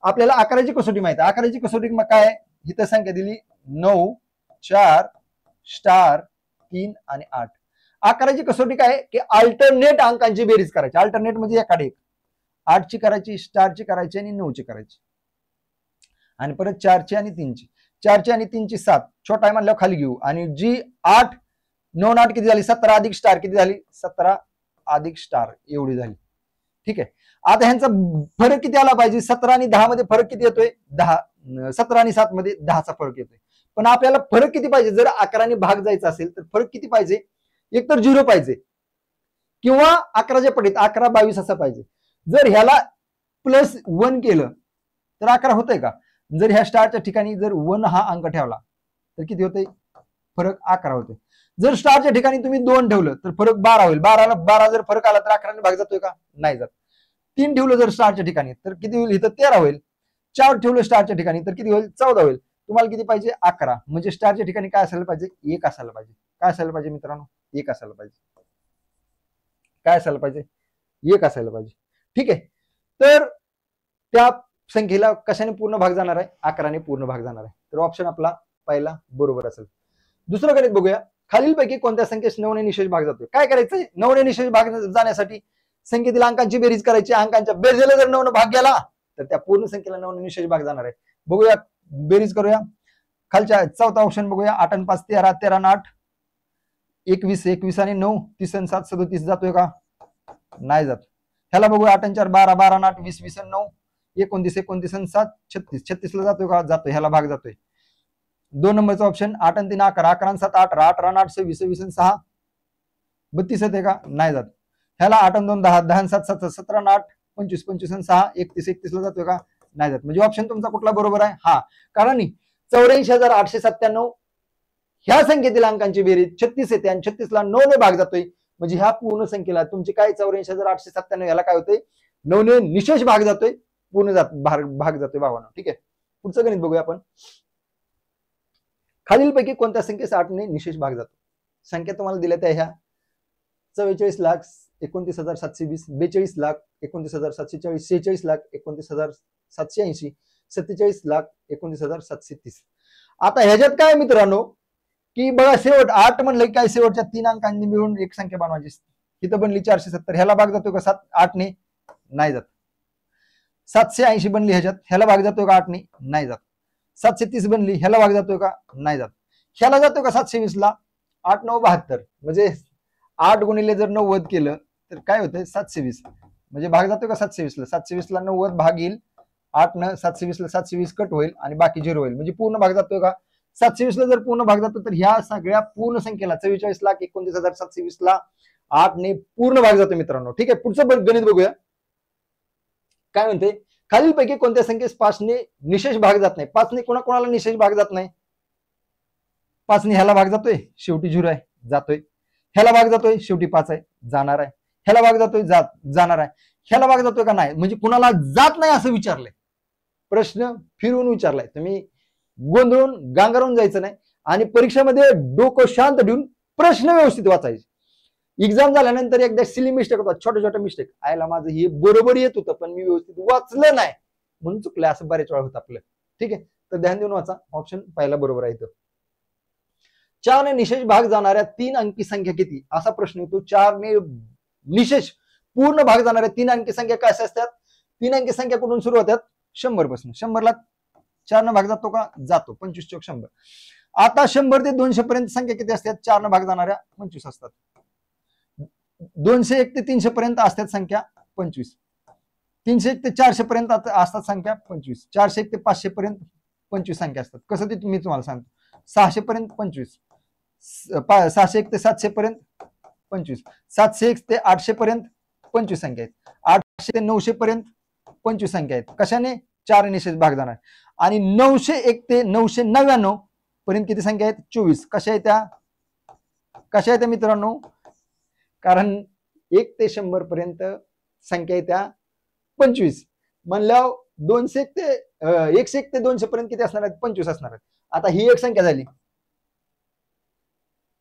आपल्याला आकाराची कसोटी माहिती आहे. आकाराची कसोटी मग काय, इथं संख्या दिली 9 4 स्टार 3 आणि 8. आकाराची कसोटी काय की अल्टरनेट अंकांची बेरीज करायची. अल्टरनेट म्हणजे एकाडे एक, 8 ची करायची, स्टारची करायची आणि 9 ची करायची, आणि परत 4 ची आणि 3 ची. 4 ची आणि 3 ची 7, छोटा आहे म्हणल्यावर खाली घेऊ. आणि जी 8 9 8 किती झाली, 17 अधिक स्टार किती झाली, 17 अधिक स्टार एवढी झाली. ठीक आहे, आता ह्यांचा फरक किती आला पाहिजे, 17 आणि 10 मध्ये फरक किती येतोय, 10. 17 आणि 7 मध्ये 10चा फरक येतोय. पण आपल्याला फरक किती पाहिजे, जर 11 ने भाग जायचा असेल तर फरक किती पाहिजे, एक तर 0 पाहिजे, किंवा 11च्या पटीत 11 22 असं पाहिजे. जर ह्याला +1 केलं तर 11 होतंय का, जर ह्या स्टारच्या ठिकाणी जर 1 हा अंक ठेवला तर किती होतंय, फरक 11 होते. जर स्टारच्या ठिकाणी तुम्ही 2 ठेवलं तर फरक 12 होईल. 12 जर फरक आला तर 11 ने भाग जातोय का, नाही जात. 3 ठेवलं जर स्टारच्या ठिकाणी तर किती होईल, इथं 13 होईल. 4 ठेवलं स्टारच्या ठिकाणी तर किती होईल, 14 होईल. तुम्हाला किती पाहिजे, 11. म्हणजे स्टारच्या ठिकाणी काय असायला पाहिजे, 1 असायला पाहिजे. काय असायला पाहिजे मित्रांनो, 1 असायला पाहिजे. काय असायला पाहिजे, 1 असायला पाहिजे. ठीक आहे, तर त्या संख्येला कशाने पूर्ण भाग जाणार आहे, 11 ने पूर्ण भाग जाणार आहे. तर ऑप्शन आपला पहिला बरोबर असेल. दुसरं गणित बघूया. खालीलपैकी कोणत्या संख्येस 9 ने निशेष भाग जातोय. काय करायचंय, 9 ने निशेष भाग जाण्यासाठी संख्येतील अंकांची बेरीज करायची. अंकांच्या बेरजेला जर 9 ने भाग गेला तर त्या पूर्ण संख्येला 9 ने निशेष भाग जाणार आहे. बघूया, बेरीज करूया. खालच्या चौथा ऑप्शन बघूया. 8 आणि 5 13, 13 आणि 8 21, 21 आणि 9 30 आणि 7 37 जातोय का, नाही जात. ह्याला बघूया. 8 आणि 4 12, 12 आणि 8 20, 20 आणि 9 29, 29 आणि 7 36, 36 ला जातोय का, जातोय. ह्याला भाग जातोय. 2 नंबरचा ऑप्शन 8 आणि 3 11, 11 आणि 7 18, 18 आणि 8 26, 26 आणि 6 32 येते का, नाही जात. ह्याला 8 आणि 2 10, 10 आणि 7 17, 17 आणि 8 25, 25 आणि 6 31, 31 ला जातोय का, नाही जात. म्हणजे ऑप्शन तुमचा कुठला बरोबर आहे, हा. कारण 84,897 ह्या संख्येतील अंकांची बेरीज 36 येते आणि 36 ला 9 ने भाग जातोय. म्हणजे ह्या पूर्ण संख्येला तुमची काय 84,897 याला काय होतंय, 9 ने निशेष भाग जातोय, पूर्ण भाग जातोय भावानं. ठीक आहे, पुढचं गणित बघूया आपण. खालीलपैकी कोणत्या संख्येस 8 ने निशेष भाग जातो. संख्या तुम्हाला दिल्या त्या ह्या 44,29,720, 42,29,740, 46,29,780, 47,29,730. आता ह्याच्यात काय मित्रांनो की बघा, शेवट 8 म्हणलं की काय, शेवटच्या 3 अंकांनी मिळून एक संख्या बनवायची. इथं बनली 470, ह्याला भाग जातो का 8 ने, नाही जात. 780 बनली ह्याच्यात, ह्याला भाग जातो का 8 ने, नाही जात. 730 बनली, ह्याला भाग जातोय का, नाही जात. ह्याला जातो का 720 ला, 8 9 72, म्हणजे 8 गुणिले जर 90 केलं तर काय होतंय 720, म्हणजे भाग जातोय का 720 ला. 720 ला 90 भाग येईल, 8 न 720 ला 720 कट होईल आणि बाकी 0 होईल. म्हणजे पूर्ण भाग जातोय का, 720 ला जर पूर्ण भाग जातो तर ह्या सगळ्या पूर्ण संख्येला 44,29,720 ला 8 ने पूर्ण भाग जातो मित्रांनो. ठीक आहे, पुढचं गणित बघूया. काय म्हणते, खालीलपैकी कोणत्या संख्येस 5 ने निशेष भाग जात नाही. 5 ने कोणाला निशेष भाग जात नाही, 5 ने ह्याला भाग जातोय, शेवटी 0 आहे, जातोय. ह्याला भाग जातोय, शेवटी 5 आहे, जाणार आहे. ह्याला भाग जातोय, जाणार आहे. ह्याला भाग जातोय का, नाही. म्हणजे कुणाला जात नाही असं विचारलंय, प्रश्न फिरवून विचारलाय. तुम्ही गोंधळून गांगारून जायचं नाही आणि परीक्षेमध्ये डोकं शांत ठेवून प्रश्न व्यवस्थित वाचायचे. एक्झाम झाल्यानंतर एकदा सिली मिस्टेक होतात, छोट्या छोट्या मिस्टेक. आयला माझं हे बरोबर येत होतं पण मी व्यवस्थित वाचलं नाही म्हणून चुकलं, असं बरेच वेळा होतं आपलं. ठीक आहे, तर ध्यान देऊन वाचा. ऑप्शन पहिला बरोबर आहे. 4 ने निशेष भाग जाणाऱ्या 3 अंकी संख्या किती, असा प्रश्न येतो. 4 ने निशेष पूर्ण भाग जाणाऱ्या 3 अंकी संख्या काय असतात. 3 अंकी संख्या कुठून सुरू होतात, 100 पासून. 100 ला 4 न भाग जातो का, जातो. 25 चौक 100. आता 100 ते 200 पर्यंत संख्या किती असतात, 4 न भाग जाणाऱ्या 25 असतात. 201 ते 300 पर्यंत असतात संख्या 25. 301 ते 400 पर्यंत असतात संख्या 25. 401 ते 500 पर्यंत 25 संख्या असतात. कसं ते मी तुम्हाला सांगतो. 600 पर्यंत 25, 601 ते 700 पर्यंत 25, 701 ते 800 पर्यंत 25 संख्या आहेत. 800 ते 900 पर्यंत 25 संख्या आहेत. कशाने? 4 निशेष भाग जाणार. आणि 901 ते 999 पर्यंत किती संख्या आहेत? 24. कशा आहेत त्या? कशा आहेत मित्रांनो? कारण 1 ते 100 पर्यंत संख्या आहे त्या 25 म्हणल्यावर 101 ते 200 पर्यंत किती असणार आहेत? 25 असणार आहेत. आता ही एक संख्या झाली.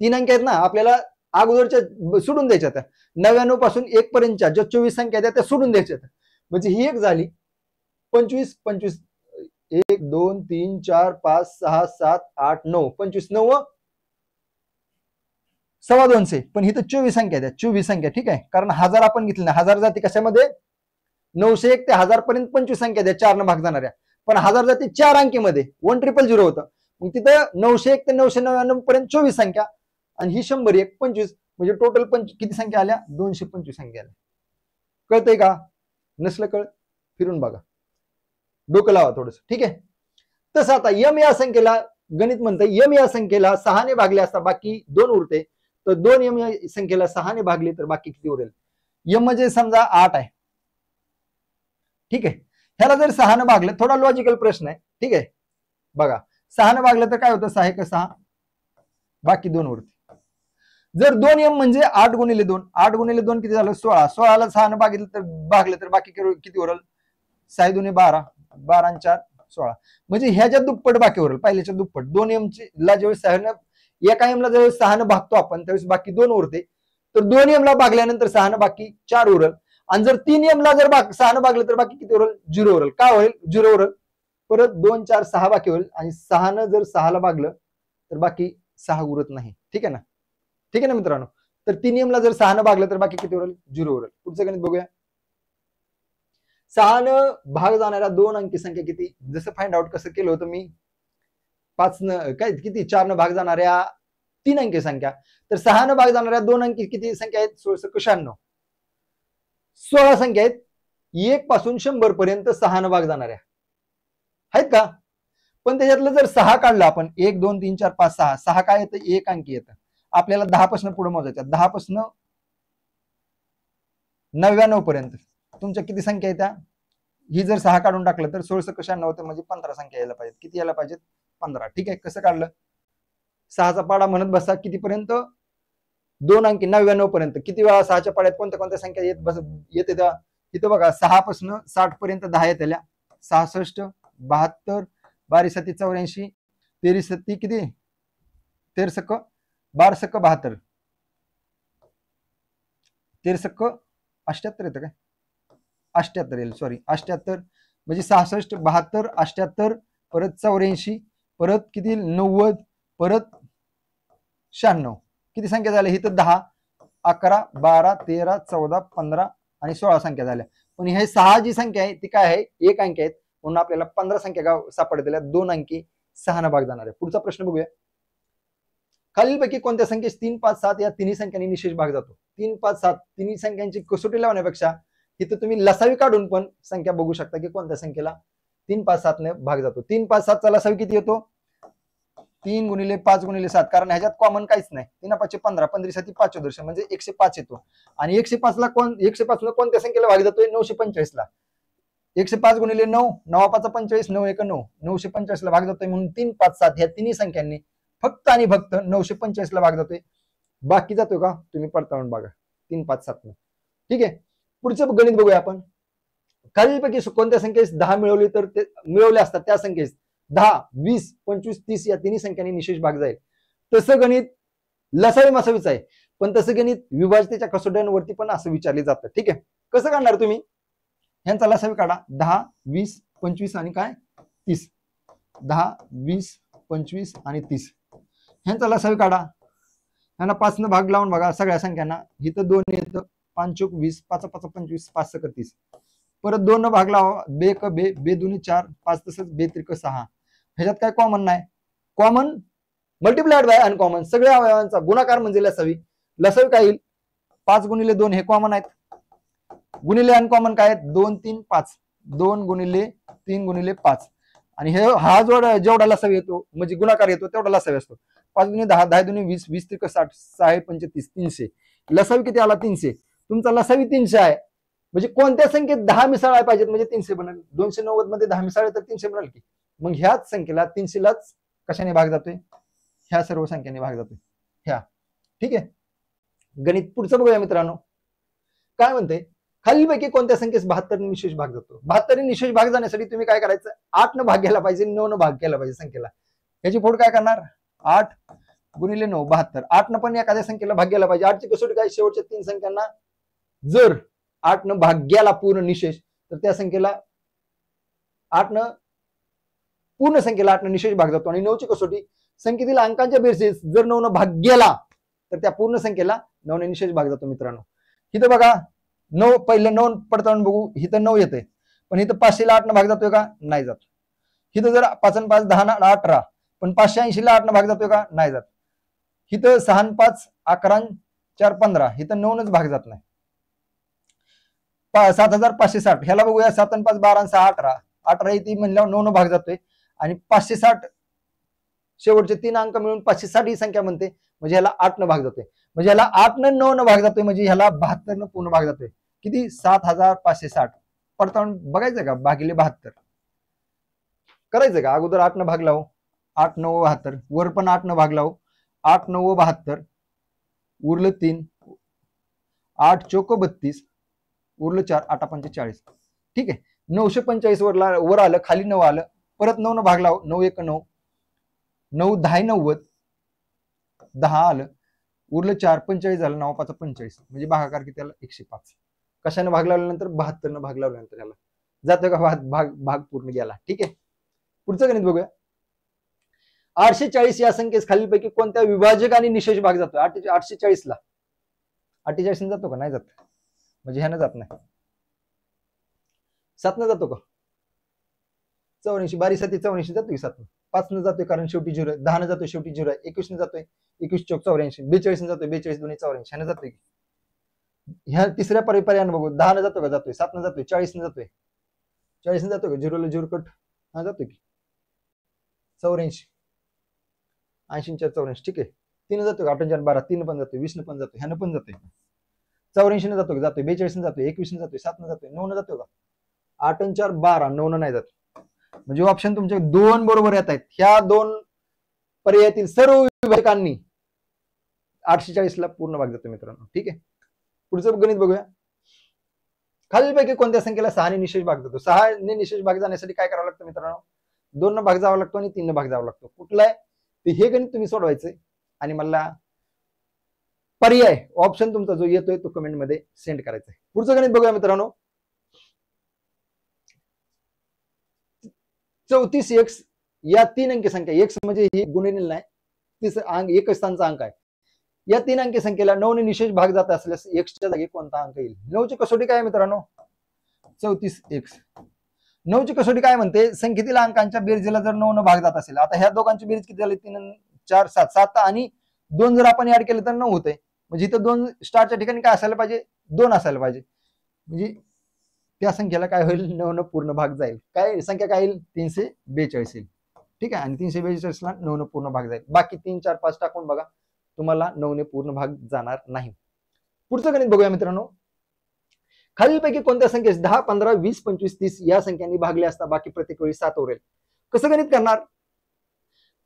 3 अंक आहेत ना, आपल्याला अगोदरच्या सोडून द्यायच्या त्या 99 पासून 1 पर्यंतच्या ज्या 24 संख्या आहेत त्या सोडून द्यायच्या. म्हणजे ही एक झाली 25 25 1 2 3 4 5 6 7 8 9 25 9 250. पण ही तर 24 संख्या आहे, 24 संख्या. ठीक आहे, कारण 1000 आपण घेतली ना, 1000 जाती कशामध्ये? 901 ते 1000 पर्यंत 25 संख्या द्या 4 न भाग जाणाऱ्या. पण 1000 जाती 4 अंकीमध्ये 1000 होतं. मग तिथं 901 ते 999 पर्यंत 24 संख्या आणि ही 101 25 म्हणजे टोटल किती संख्या आल्या? 225 संख्या आल्या. कळतंय का? नसलं कळ फिरून बघा, डोकं लावा थोडस. ठीक आहे, तसं आता यम या संख्येला गणित म्हणतं यम या संख्येला 6 ने भागले असता बाकी 2 उरते. तर 2 यम या संख्येला 6 ने भागले तर बाकी किती उरेल? यम म्हणजे समजा 8 आहे. ठीक आहे, ह्याला जर 6 ने भागलं, थोडा लॉजिकल प्रश्न आहे. ठीक आहे, बघा 6 ने भागलं तर काय होतं? 6 1 6 बाकी 2 उरते. जर 2 यम म्हणजे 8 गुणिले 2, 8 गुणिले 2 किती झालं? 16. 16ला 6 ने भागलं तर बाकी किती उरल? 6 2 12, 12 आणि 4 16. म्हणजे ह्याच्या दुप्पट बाकी उरल, पहिल्याच्या दुप्पट. 2 यम ला ज्यावेळेस 6 ने, एका यमला ज्यावेळेस 6 ने भागतो आपण त्यावेळेस बाकी 2 उरते. तर 2 यमला भागल्यानंतर 6 ने बाकी 4 उरल. आणि जर 3 यमला जर 6 ने भागलं तर बाकी किती उरल? 0 उरल. का होईल? 0 उरल. परत 2 4 6 बाकी होईल आणि 6 ने जर 6 ला भागलं तर बाकी 6 उरत नाही. ठीक आहे ना? ठीक आहे ना मित्रांनो? तर 3 यमला जर 6 ने भागलं तर बाकी किती उरल? 0 उरल. पुढचं गणित बघूया. 6 न भाग जाणाऱ्या 2 अंकी संख्या किती? जसं फाइंड आउट कसं केलं होतं मी, 5 न काय किती? 4 न भाग जाणाऱ्या 3 अंकी संख्या. तर 6 न भाग जाणाऱ्या 2 अंकी किती संख्या आहेत? 1696. 16 संख्या आहेत 1 पासून 100 पर्यंत 6 न भाग जाणाऱ्या आहेत का? पण त्याच्यातलं जर 6 काढलं आपण, 1 2 3 4 5 6, 6 काय येतं? 1 अंकी येतं. आपल्याला 10 पासून पुढे मोजायचं. 10 पासून 99 पर्यंत तुमच्या किती संख्या येत्या? ही जर 6 काढून टाकलं तर 1696 होतं, म्हणजे 15 संख्या यायला पाहिजेत. किती यायला पाहिजेत? 15. ठीक आहे, कसं काढलं? 6चा पाडा म्हणत बसा कितीपर्यंत? 2 अंकी 99 पर्यंत. किती वेळा 6च्या पाड्यात कोणत्या कोणत्या संख्या येते त्या? इथं बघा 6 पासून 60 पर्यंत 10 येत्या. 66 72 12 7 84 13 7 किती? 13 सक 12 सक 72 13 सक 78 येतं काय? 78 येईल, सॉरी 78. म्हणजे 66 72 78 परत 84 परत किती? 90 परत 96. किती संख्या झाल्या? इथं 10 11 12 13 14 15 आणि 16 संख्या झाल्या. पण हे 6 जी संख्या आहे ती काय आहे? 1 अंकी आहेत, म्हणून आपल्याला 15 संख्या सापडलेल्या 2 अंकी 6 न भाग जाणार आहे. पुढचा प्रश्न बघूया. खालीलपैकी कोणत्या संख्येस 3 5 7 या तिन्ही संख्यांनी निशेष भाग जातो? 3 5 7 तिन्ही संख्यांची कसोटी लावण्यापेक्षा इथं तुम्ही लसावी काढून पण संख्या बघू शकता की कोणत्या संख्येला 3 5 7 ने भाग जातो. 3 5 7 चा लसावी किती येतो? 3 गुणिले 5 गुणिले 7, कारण ह्याच्यात कॉमन काहीच नाही. 3 5 15 15 7 5 दर्श म्हणजे 105 येतो. आणि 105 ला 105 ला कोणत्या संख्येला भाग जातोय? 945 ला. 105 गुणिले 9 9 5 45 9 1 9 945 ला भाग जातोय. म्हणून 3 5 7 ह्या तिन्ही संख्यांनी फक्त आणि फक्त 945 ला भाग जातोय. बाकी जातोय का? तुम्ही पडताळून बघा 3 5 7 ने. ठीक आहे, पुढचं गणित बघूया आपण. खालीलपैकी कोणत्या संख्येस 10 मिळवली तर ते मिळवले असतात त्या संख्येस 10 20 25 30 या तिन्ही संख्यांनी निशेष भाग जाईल. तसं गणित लसावी मसावीच आहे, पण तसं गणित विभाजतेच्या कसोट्यांवरती पण असं विचारले जातं. ठीक आहे, कसं काढणार तुम्ही? ह्यांचा लसावी काढा. 10 20 25 आणि काय 30. 10 20 25 आणि 30 ह्यांचा लसावी काढा. ह्यांना 5 न भाग लावून बघा सगळ्या संख्यांना. इथं 2 येतं, 5 चोक 20 5 5 25 5 सक 30. परत 2 न भाग लावा. बे क बे बे दोन्ही 4 5 तसंच बे त्रिक 6. ह्याच्यात काय कॉमन नाही. Common multiplied by uncommon. सगळ्या अवयवांचा गुणाकार म्हणजे लसावी. लसावी काय येईल? 5 गुणिले 2 हे कॉमन आहेत. गुणिले अनकॉमन काय आहेत? 2 3 5. 2 गुणिले 3 गुणिले 5. आणि हे हा जेवढा लसावी येतो म्हणजे गुणाकार येतो तेवढा लसावी असतो. 5 गुणिले 10 10 दुणे 20 20 त्रिक 60 6 पंच 30 300. लसावी किती आला? 300. तुमचा लसावी 300 आहे, म्हणजे कोणत्या संख्येत 10 मिसाळायला पाहिजेत म्हणजे 300 बनेल. 290 मध्ये 10 मिसाळले तर 300 बनेल की. मग ह्याच संख्येला 300लाच कशाने भाग जातोय, ह्या सर्व संख्येने भाग जातोय ह्या. ठीक आहे, गणित पुढचं बघूया मित्रांनो. काय म्हणते, खालीलपैकी कोणत्या संख्येस 72 ने निशेष भाग जातो. 72 ने निशेष भाग जाण्यासाठी तुम्ही काय करायचं, 8 न भाग घ्यायला पाहिजे, 9 न भाग केला पाहिजे संख्येला. याची फोड काय करणार, 8 गुणिले 9 72. 8 न पण एखाद्या संख्येला भाग गेला पाहिजे. 8ची कसोटी काय, शेवटच्या 3 संख्यांना जर 8 न भाग गेला पूर्ण निशेष तर त्या संख्येला 8 न पूर्ण संख्येला 8 न निशेष भाग जातो. आणि 9ची कसोटी संख्येतील अंकांच्या बेरजेस जर 9 न भाग गेला तर त्या पूर्ण संख्येला 9 ने निशेष भाग जातो मित्रांनो. इथं बघा 9, पहिलं 9 पडताळून बघू, इथं 9 येते, पण इथं 500ला 8 न भाग जातोय का, नाही जात. इथं जर 5 आणि 5 10 18, पण 580ला 8 न भाग जातोय का, नाही जात. इथं 6 आणि 5 11 4 15, इथं 9 नच भाग जात नाही. 7560 ह्याला बघूया, 7 आणि 5 12 आणि 6 18, 18 इथे म्हणल्यावर 9 न भाग जातोय. आणि 560 शेवटचे 3 अंक मिळून 560 ही संख्या म्हणते, म्हणजे ह्याला 8 न भाग जातोय. म्हणजे ह्याला 8 न 9 न भाग जातोय, म्हणजे ह्याला 72 न पूर्ण भाग जातोय. किती, 7560. पडताळून बघायचं का, भागिले 72 करायचं का. अगोदर 8 न भाग लावू, 8 9 72, वर पण 8 न भाग लावू, 8 9 72, उरलं 3, 8 चौक 32, उरलं 4, 8 पंचे 40. ठीक आहे, 945 वर आलं, खाली 9 आलं, परत 9 न भाग लावू, 9 1 9, 9 10 90, 10 आलं, उरलं 4 45 झालं, 9 5 45, म्हणजे भागाकार किती आला, 105. कशाने भाग लावल्यानंतर, 72 न भाग लावल्यानंतर याला जातोय का भाग पूर्ण गेला. ठीक आहे, पुढचं गणित बघूया. 840 या संख्येस खालीलपैकी कोणत्या विभाजक आणि निशेष भाग जातो. 840ला 48 जातो का, नाही जात, म्हणजे ह्यानं जात नाही. 7 न जातो का, 84 12 7 84 जातोय, 7 न 5 न जातोय कारण शेवटी 0, 10 न जातोय शेवटी 0, 21 न जातोय 21 चौक 84, 42 न जातोय 42 2 84, ह्यानं जातोय. ह्या तिसऱ्या पर्यायानं बघू, 10 न जातो का, जातोय. 7 न जातोय, 40 न जातोय, 40 न जातो का, 0 ला 0 कट, हा जातोय की 84 80 84. ठीक आहे, 3 जातो का, 8 12 3 पण जातोय, 20 न पण जातोय, ह्यानं पण जातोय. 84 न जातो का, जातोय. 42 न जातोय, 21 न जातोय, 7 न जातोय, 9 न जातोय का, 8 4 12, 9 न नाही जात. म्हणजे ऑप्शन तुमचे 2 बरोबर येत आहेत. ह्या 2 पर्यायातील सर्व विभाजकांनी 840 ला पूर्ण भाग जातो मित्रांनो. ठीक आहे, पुढचं गणित बघूया. खालीलपैकी कोणत्या संख्येला 6 ने निशेष भाग जातो. 6 ने निशेष भाग जाण्यासाठी काय करावं लागतं मित्रांनो, 2 न भाग जावा लागतो आणि 3 न भाग जावा लागतो. कुठला आहे ते हे गणित तुम्ही सोडवायचंय आणि मला पर्याय ऑप्शन तुमचा जो येतोय तो कमेंट मध्ये सेंड करायचा आहे. पुढचं गणित बघूया मित्रांनो. 34x या 3 अंकी संख्या, x म्हणजे ही गुणिले नाही, एकच स्थानचा अंक आहे. या 3 अंकी संख्येला 9 ने निशेष भाग जात असल्यास x च्या जागी कोणता अंक येईल. 9 ची कसोटी काय मित्रांनो, 34x. 9 ची कसोटी काय म्हणते, संख्येतील अंकांच्या बेरजेला जर 9 न भाग जात असेल. आता ह्या दोघांची बेरीज किती झाली, 3 4 7, 7 आणि 2 जर आपण ऍड केलं तर 9 होते. म्हणजे इथं 2 स्टारच्या ठिकाणी काय असायला पाहिजे, 2 असायला पाहिजे. म्हणजे त्या संख्येला काय होईल, 9 न पूर्ण भाग जाईल. काय संख्या काय येईल, 342 येईल. ठीक आहे, आणि 342 ला 9 न पूर्ण भाग जाईल. बाकी 3 4 5 टाकून बघा, तुम्हाला 9 ने पूर्ण भाग जाणार नाही. पुढचं गणित बघूया मित्रांनो. खालीलपैकी कोणत्या संख्येस 10 15 20 25 30 या संख्यांनी भागले असता बाकी प्रत्येक वेळी 7 उरेल. कसं गणित करणार,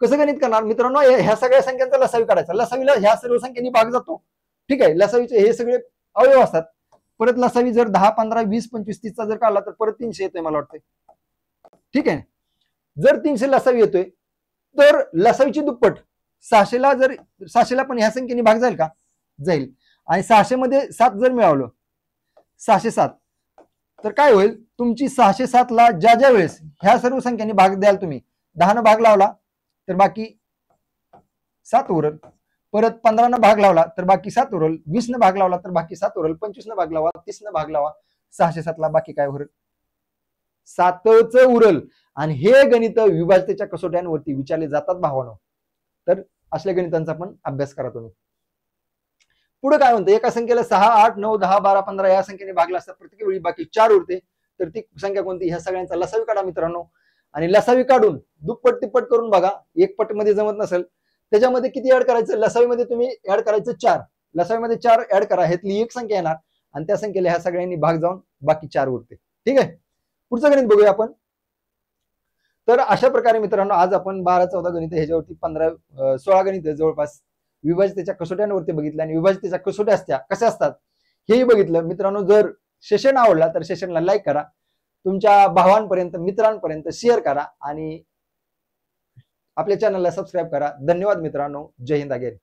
कसं गणित करणार मित्रांनो, ह्या सगळ्या संख्यांचा लसावी काढायचा. लसावीला ह्या सर्व संख्यांनी भाग जातो. ठीक आहे, लसावीचे हे सगळे अवयव असतात. परत लसावी जर 10 15 20 25 30 चा जर काढला तर परत 300 येतोय मला वाटतंय. ठीक आहे, जर 300 लसावी येतोय तर लसावीची दुप्पट 600ला, जर 600ला पण ह्या संख्येने भाग जाईल का, जाईल. आणि 600 मध्ये 7 जर मिळवलं, 607, तर काय होईल, तुमची 607 ला ज्या ज्या वेळेस ह्या सर्व संख्यांनी भाग द्याल तुम्ही, 10 न भाग लावला तर बाकी 7 उरल. परत 15 न भाग लावला तर बाकी 7 उरल. 20 न भाग लावला तर बाकी 7 उरल. 25 न भाग लावा, 30 न भाग लावा, 607 ला बाकी काय उरल, 7च उरल. आणि हे गणित विभाजतेच्या कसोट्यांवरती विचारले जातात भावानो. तर असल्या गणितांचा पण अभ्यास करा तुम्ही. पुढे काय म्हणतं, एका संख्येला 6 8 9 10 12 15 या संख्येने भागला असता प्रत्येक वेळी बाकी 4 उरते. तर ती संख्या कोणती, ह्या सगळ्यांचा लसावी काढा मित्रांनो. आणि लसावी काढून दुप्पट तिप्पट करून बघा. एक पट मध्ये जमत नसेल त्याच्यामध्ये किती ऍड करायचं, लसावीमध्ये तुम्ही ऍड करायचं 4. लसावीमध्ये 4 ऍड करा, ह्यातली एक संख्या येणार आणि त्या संख्येला ह्या सगळ्यांनी भाग जाऊन बाकी 4 उरते. ठीक आहे, पुढचं गणित बघूया आपण. तर अशा प्रकारे मित्रांनो आज आपण 12-14 गणित ह्याच्यावरती 16 गणित जवळपास विभाज्यतेच्या कसोट्यांवरती बघितलं आणि विभाज्यतेच्या कसोट्या असत्या कशा असतात हेही बघितलं. मित्रांनो जर सेशन आवडला तर सेशनला लाईक करा, तुमच्या भावांपर्यंत मित्रांपर्यंत शेअर करा आणि आपल्या चॅनलला सबस्क्राईब करा. धन्यवाद मित्रांनो. जय हिंद. अगेन.